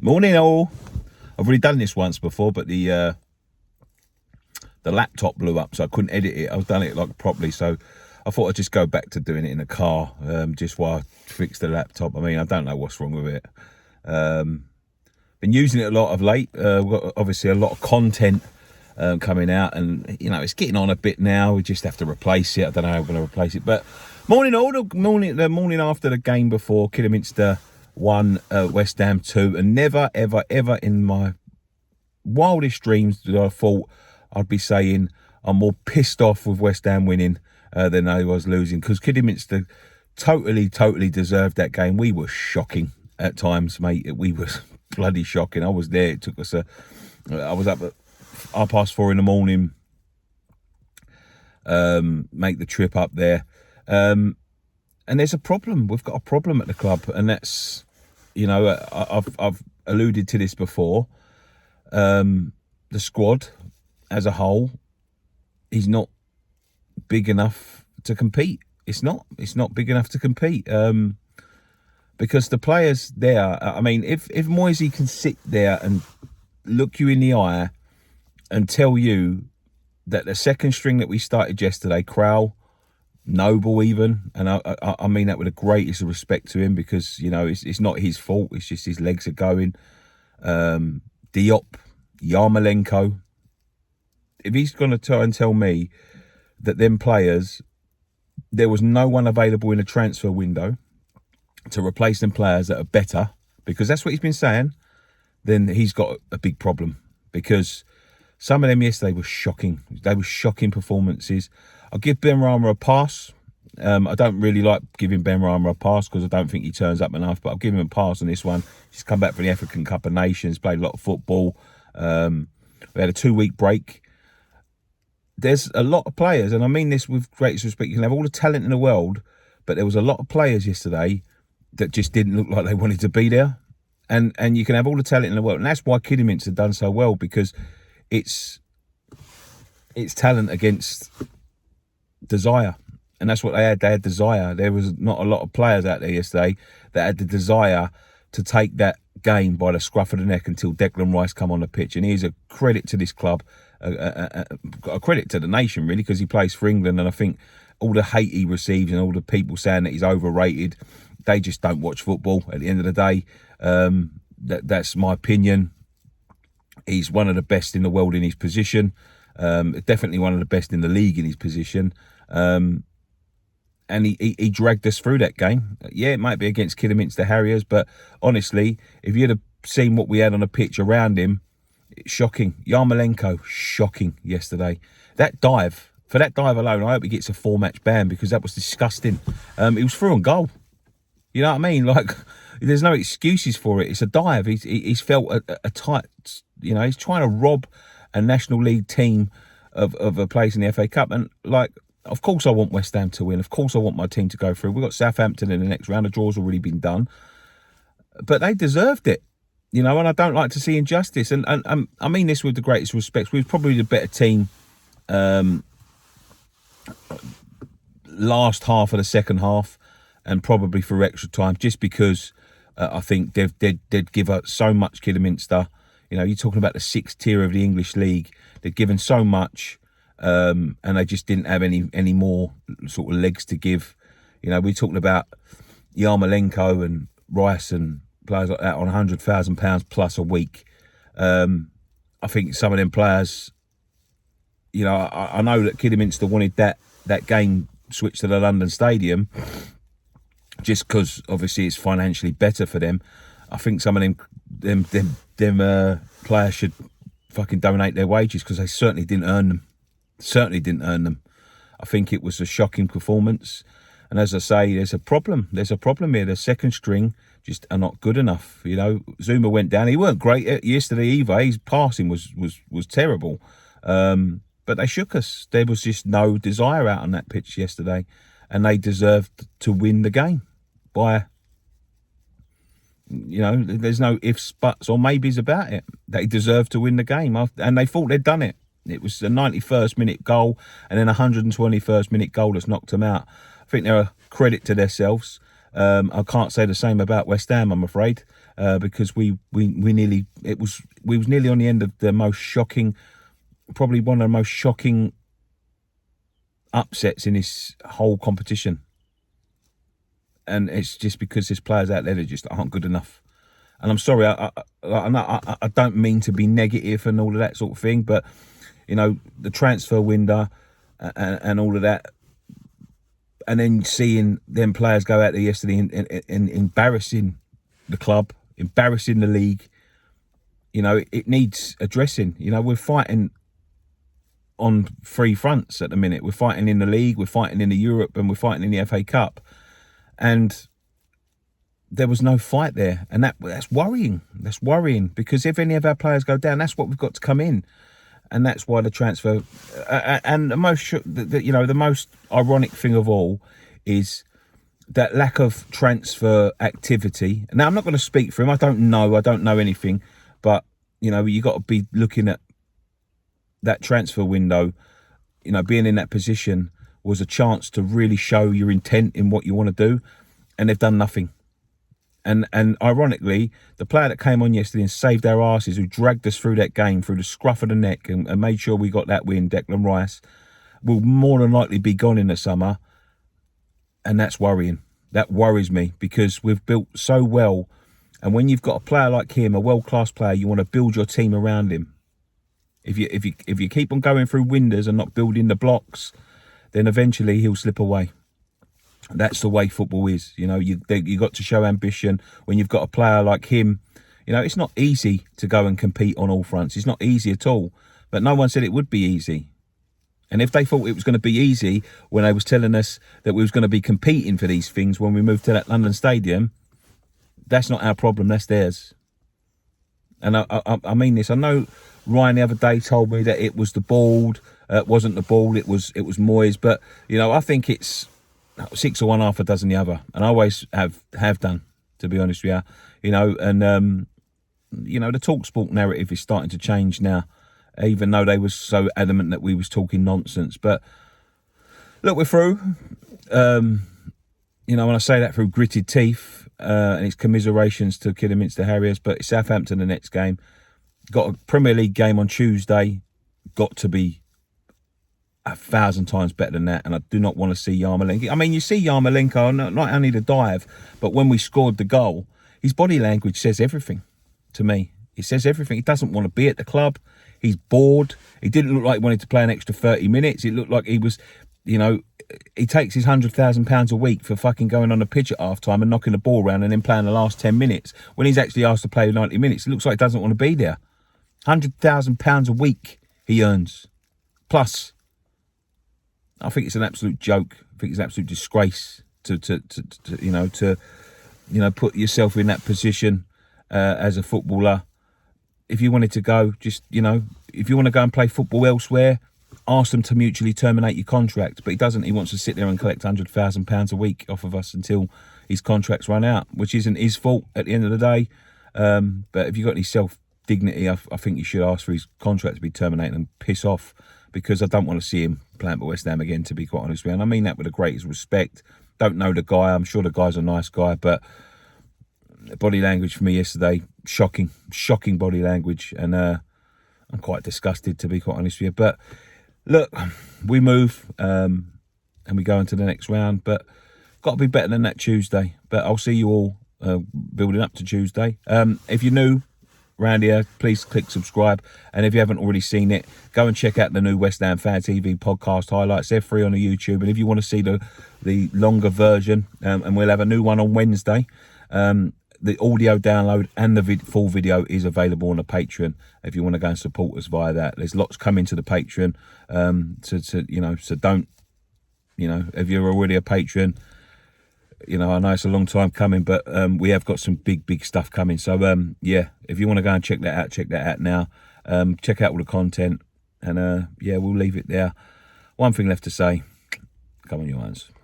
Morning all. I've already done this once before, but the laptop blew up, so I couldn't edit it. I've done it like properly, so I thought I'd just go back to doing it in the car, just while I fix the laptop. I mean, I don't know what's wrong with it. Been using it a lot of late. We've got obviously a lot of content coming out, and you know it's getting on a bit now. We just have to replace it. I don't know how we're going to replace it, but morning all. The morning after the game before, Kidderminster 1, West Ham 2, and never ever in my wildest dreams did I thought I'd be saying I'm more pissed off with West Ham winning than I was losing, because Kidderminster totally deserved that game. We were shocking at times, mate. We were bloody shocking. I was there. It took us I was up at 4:30 in the morning, make the trip up there, and there's a problem. We've got a problem at the club, and that's, you know, I've alluded to this before. The squad as a whole is not big enough to compete. It's not big enough to compete, because the players there, I mean, if Moysie can sit there and look you in the eye and tell you that the second string that we started yesterday, Crowell, Noble even, and I mean that with the greatest respect to him, because, you know, it's not his fault, it's just his legs are going. Diop, Yarmolenko, if he's going to try and tell me that them players, there was no one available in the transfer window to replace them players that are better, because that's what he's been saying, then he's got a big problem. Because some of them yesterday were shocking. They were shocking performances. I'll give Ben Rama a pass. I don't really like giving Ben Rama a pass because I don't think he turns up enough, but I'll give him a pass on this one. He's come back from the African Cup of Nations, played a lot of football. We had a 2-week break. There's a lot of players, and I mean this with greatest respect. You can have all the talent in the world, but there was a lot of players yesterday that just didn't look like they wanted to be there. And you can have all the talent in the world, and that's why Kidderminster have done so well, because it's talent against desire, and that's what they had. They had desire. There was not a lot of players out there yesterday that had the desire to take that game by the scruff of the neck until Declan Rice come on the pitch. And he's a credit to this club, a credit to the nation, really, because he plays for England. And I think all the hate he receives and all the people saying that he's overrated, they just don't watch football at the end of the day. That's my opinion. He's one of the best in the world in his position. Definitely one of the best in the league in his position. And he dragged us through that game. Yeah, it might be against Kidderminster Harriers, but honestly, if you'd have seen what we had on the pitch around him, shocking. Yarmolenko, shocking yesterday. That dive, for that dive alone, I hope he gets a 4-match ban, because that was disgusting. He was through on goal. You know what I mean? Like, there's no excuses for it. It's a dive. He's felt a tight, you know, he's trying to rob a National League team of a place in the FA Cup. And, like, of course I want West Ham to win. Of course I want my team to go through. We've got Southampton in the next round. The draw's already been done. But they deserved it, you know, and I don't like to see injustice. And I mean this with the greatest respect. We were probably the better team last half of the second half, and probably for extra time, just because I think they'd give up so much, Kidderminster. You know, you're talking about the 6th tier of the English League. They'd given so much, and they just didn't have any more sort of legs to give. You know, we're talking about Yarmolenko and Rice and players like that on £100,000 plus a week. I think some of them players, you know, I know that Kidderminster wanted that game switched to the London Stadium just because obviously it's financially better for them. I think some of them players should fucking donate their wages, because they certainly didn't earn them. I think it was a shocking performance, and as I say, there's a problem here. The second string just are not good enough. You know, Zuma went down. He weren't great yesterday either. His passing was terrible, but they shook us. There was just no desire out on that pitch yesterday, and they deserved to win the game by, you know, there's no ifs, buts or maybes about it. They deserved to win the game, and they thought they'd done it. It was a 91st minute goal and then a 121st minute goal that's knocked them out. I think they're a credit to themselves. I can't say the same about West Ham, I'm afraid, because we was nearly on the end of the most shocking, probably one of the most shocking upsets in this whole competition. And it's just because there's players out there that just aren't good enough. And I'm sorry, I don't mean to be negative and all of that sort of thing, but you know, the transfer window and all of that, and then seeing them players go out there yesterday and embarrassing the club, embarrassing the league, you know, it needs addressing. You know, we're fighting on three fronts at the minute. We're fighting in the league, we're fighting in the Europe, and we're fighting in the FA Cup. And there was no fight there, and that's worrying. That's worrying, because if any of our players go down, that's what we've got to come in. And that's why the transfer, and the most ironic thing of all is that lack of transfer activity. Now, I'm not going to speak for him. I don't know anything, but you know, you got to be looking at that transfer window. You know, being in that position was a chance to really show your intent in what you want to do, and they've done nothing. And ironically, the player that came on yesterday and saved our asses, who dragged us through that game, through the scruff of the neck, and made sure we got that win, Declan Rice, will more than likely be gone in the summer. And that's worrying. That worries me, because we've built so well. And when you've got a player like him, a world-class player, you want to build your team around him. If you keep on going through windows and not building the blocks, then eventually he'll slip away. That's the way football is. You know, you got to show ambition when you've got a player like him. You know, it's not easy to go and compete on all fronts. It's not easy at all. But no one said it would be easy. And if they thought it was going to be easy when they was telling us that we was going to be competing for these things when we moved to that London stadium, that's not our problem. That's theirs. And I mean this. I know Ryan the other day told me that it was the ball. It wasn't the ball. It was Moyes. But you know, I think it's 6 of one, half a dozen the other, and I always have done, to be honest with you. You know, and you know, the TalkSport narrative is starting to change now, even though they was so adamant that we was talking nonsense. But look, we're through. You know, when I say that, through gritted teeth, and it's commiserations to Kidderminster Harriers. But it's Southampton the next game. Got a Premier League game on Tuesday. Got to be 1,000 times better than that, and I do not want to see Yarmolenko. I mean, you see Yarmolenko, not only the dive, but when we scored the goal, his body language says everything to me. It says everything. He doesn't want to be at the club. He's bored. He didn't look like he wanted to play an extra 30 minutes. It looked like he was, you know, he takes his £100,000 a week for fucking going on the pitch at half time and knocking the ball around and then playing the last 10 minutes when he's actually asked to play 90 minutes. It looks like he doesn't want to be there. £100,000 a week he earns. Plus, I think it's an absolute joke. I think it's an absolute disgrace to put yourself in that position as a footballer. If you wanted to go, just, you know, if you want to go and play football elsewhere, ask them to mutually terminate your contract. But he doesn't. He wants to sit there and collect £100,000 a week off of us until his contract's run out, which isn't his fault at the end of the day. But if you've got any self-dignity, I think you should ask for his contract to be terminated and piss off, because I don't want to see him playing for West Ham again, to be quite honest with you. And I mean that with the greatest respect. Don't know the guy. I'm sure the guy's a nice guy, but body language for me yesterday, shocking body language. And I'm quite disgusted, to be quite honest with you. But look, we move and we go into the next round, but got to be better than that Tuesday. But I'll see you all building up to Tuesday. If you're new around here, please click subscribe, and if you haven't already seen it, go and check out the new West Ham Fan TV podcast highlights. They're free on the YouTube, and if you want to see the longer version, and we'll have a new one on Wednesday, the audio download and the full video is available on the Patreon if you want to go and support us via that. There's lots coming to the Patreon, so don't, if you're already a patron, I know it's a long time coming, but we have got some big stuff coming. So, if you want to go and check that out now. Check out all the content, and we'll leave it there. One thing left to say, come on, you irons.